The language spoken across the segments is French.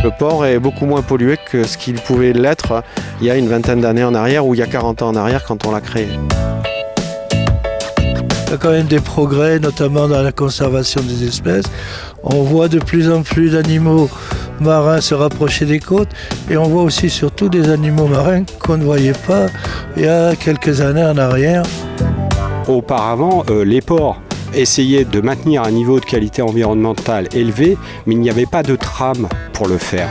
Le port est beaucoup moins pollué que ce qu'il pouvait l'être il y a une vingtaine d'années en arrière ou il y a 40 ans en arrière quand on l'a créé. Il y a quand même des progrès, notamment dans la conservation des espèces. On voit de plus en plus d'animaux marins se rapprocher des côtes et on voit aussi surtout des animaux marins qu'on ne voyait pas il y a quelques années en arrière. Auparavant, les ports essayaient de maintenir un niveau de qualité environnementale élevé, mais il n'y avait pas de trame pour le faire.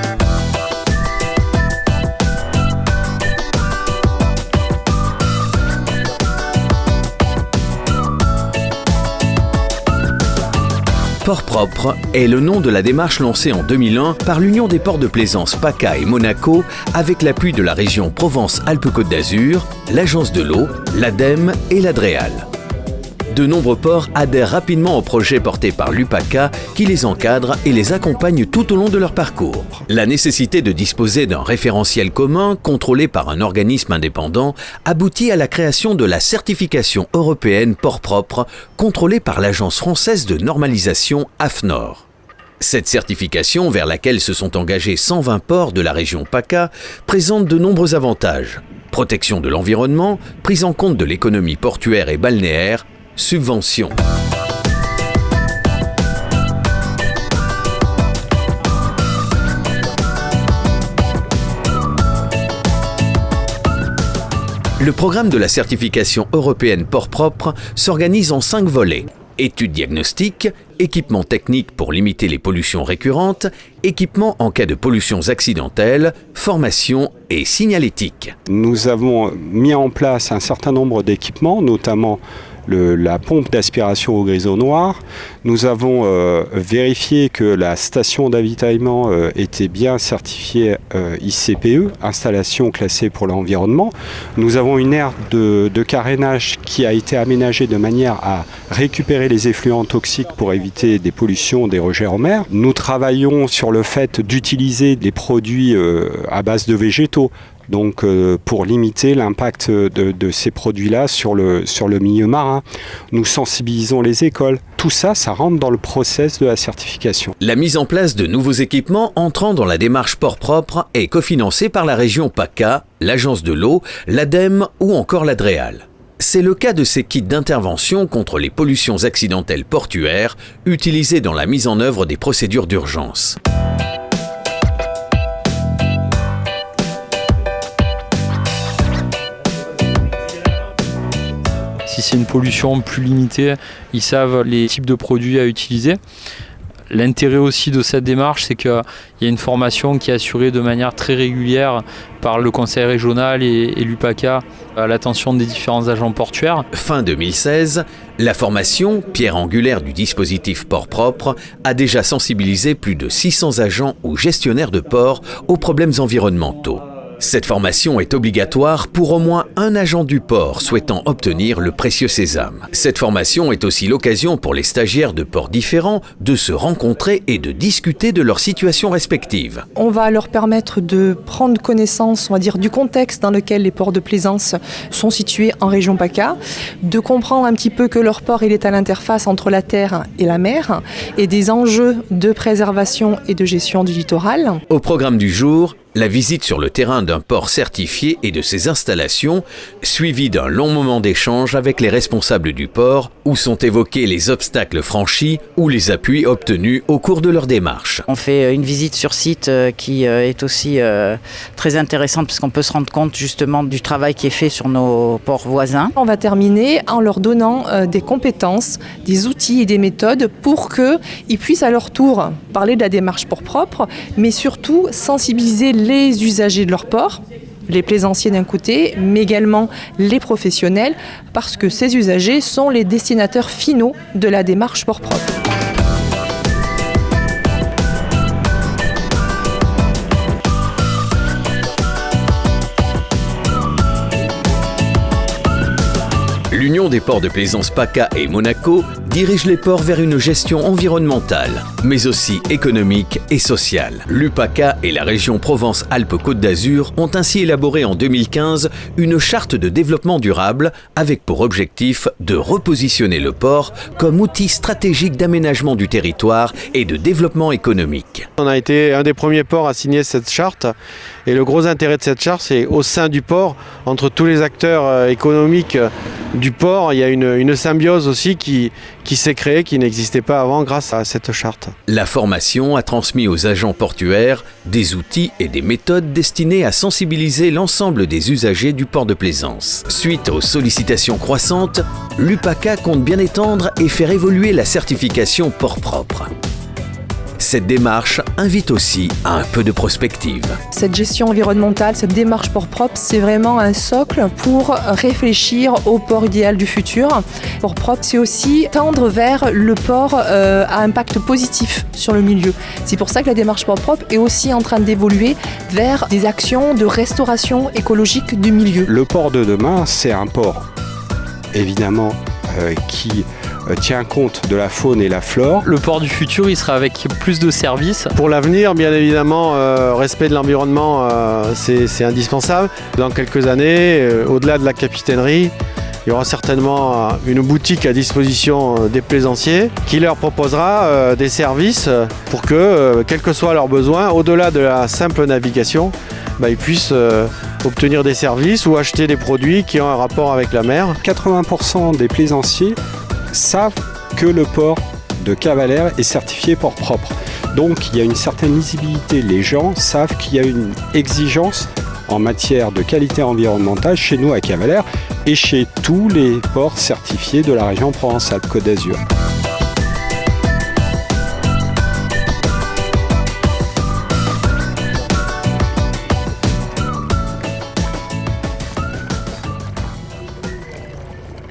Port propre est le nom de la démarche lancée en 2001 par l'Union des ports de plaisance PACA et Monaco avec l'appui de la région Provence-Alpes-Côte d'Azur, l'Agence de l'eau, l'ADEME et l'Adréal. De nombreux ports adhèrent rapidement au projet porté par l'UPACA qui les encadre et les accompagne tout au long de leur parcours. La nécessité de disposer d'un référentiel commun contrôlé par un organisme indépendant aboutit à la création de la certification européenne port propre contrôlée par l'Agence française de normalisation AFNOR. Cette certification, vers laquelle se sont engagés 120 ports de la région PACA, présente de nombreux avantages. Protection de l'environnement, prise en compte de l'économie portuaire et balnéaire, subventions. Le programme de la certification européenne port propre s'organise en 5 volets. Études diagnostiques, équipements techniques pour limiter les pollutions récurrentes, équipements en cas de pollutions accidentelles, formation et signalétique. Nous avons mis en place un certain nombre d'équipements, notamment la pompe d'aspiration au grisot noir. Nous avons vérifié que la station d'avitaillement était bien certifiée ICPE, installation classée pour l'environnement. Nous avons une aire de carénage qui a été aménagée de manière à récupérer les effluents toxiques pour éviter des pollutions, des rejets en mer. Nous travaillons sur le fait d'utiliser des produits à base de végétaux. Donc pour limiter l'impact de ces produits-là sur le milieu marin. Nous sensibilisons les écoles. Tout ça, ça rentre dans le process de la certification. La mise en place de nouveaux équipements entrant dans la démarche port propre est cofinancée par la région PACA, l'Agence de l'eau, l'ADEME ou encore l'Adréal. C'est le cas de ces kits d'intervention contre les pollutions accidentelles portuaires utilisés dans la mise en œuvre des procédures d'urgence. Si c'est une pollution plus limitée, ils savent les types de produits à utiliser. L'intérêt aussi de cette démarche, c'est qu'il y a une formation qui est assurée de manière très régulière par le conseil régional et l'UPACA à l'attention des différents agents portuaires. Fin 2016, la formation, pierre angulaire du dispositif port propre, a déjà sensibilisé plus de 600 agents ou gestionnaires de ports aux problèmes environnementaux. Cette formation est obligatoire pour au moins un agent du port souhaitant obtenir le précieux sésame. Cette formation est aussi l'occasion pour les stagiaires de ports différents de se rencontrer et de discuter de leur situation respective. On va leur permettre de prendre connaissance, on va dire, du contexte dans lequel les ports de plaisance sont situés en région PACA, de comprendre un petit peu que leur port il est à l'interface entre la terre et la mer et des enjeux de préservation et de gestion du littoral. Au programme du jour, la visite sur le terrain d'un port certifié et de ses installations, suivie d'un long moment d'échange avec les responsables du port, où sont évoqués les obstacles franchis ou les appuis obtenus au cours de leur démarche. On fait une visite sur site qui est aussi très intéressante parce qu'on peut se rendre compte justement du travail qui est fait sur nos ports voisins. On va terminer en leur donnant des compétences, des outils et des méthodes pour qu'ils puissent à leur tour parler de la démarche port propre, mais surtout sensibiliser les usagers de leur port, les plaisanciers d'un côté, mais également les professionnels, parce que ces usagers sont les destinataires finaux de la démarche port propre. L'Union des ports de plaisance PACA et Monaco dirige les ports vers une gestion environnementale, mais aussi économique et sociale. L'UPACA et la région Provence-Alpes-Côte d'Azur ont ainsi élaboré en 2015 une charte de développement durable avec pour objectif de repositionner le port comme outil stratégique d'aménagement du territoire et de développement économique. On a été un des premiers ports à signer cette charte et le gros intérêt de cette charte, c'est au sein du port, entre tous les acteurs économiques du port, il y a une symbiose aussi qui s'est créée, qui n'existait pas avant grâce à cette charte. La formation a transmis aux agents portuaires des outils et des méthodes destinés à sensibiliser l'ensemble des usagers du port de plaisance. Suite aux sollicitations croissantes, l'UPACA compte bien étendre et faire évoluer la certification port propre. Cette démarche invite aussi à un peu de prospective. Cette gestion environnementale, cette démarche port propre, c'est vraiment un socle pour réfléchir au port idéal du futur. Port propre, c'est aussi tendre vers le port à impact positif sur le milieu. C'est pour ça que la démarche port propre est aussi en train d'évoluer vers des actions de restauration écologique du milieu. Le port de demain, c'est un port évidemment qui tient compte de la faune et la flore. Le port du futur, il sera avec plus de services. Pour l'avenir, bien évidemment, respect de l'environnement, c'est indispensable. Dans quelques années, au-delà de la capitainerie, il y aura certainement une boutique à disposition des plaisanciers qui leur proposera des services pour que, quels que soient leurs besoins, au-delà de la simple navigation, ils puissent obtenir des services ou acheter des produits qui ont un rapport avec la mer. 80% des plaisanciers savent que le port de Cavalère est certifié port propre. Donc il y a une certaine lisibilité. Les gens savent qu'il y a une exigence en matière de qualité environnementale chez nous à Cavalère et chez tous les ports certifiés de la région Provence-Alpes-Côte d'Azur.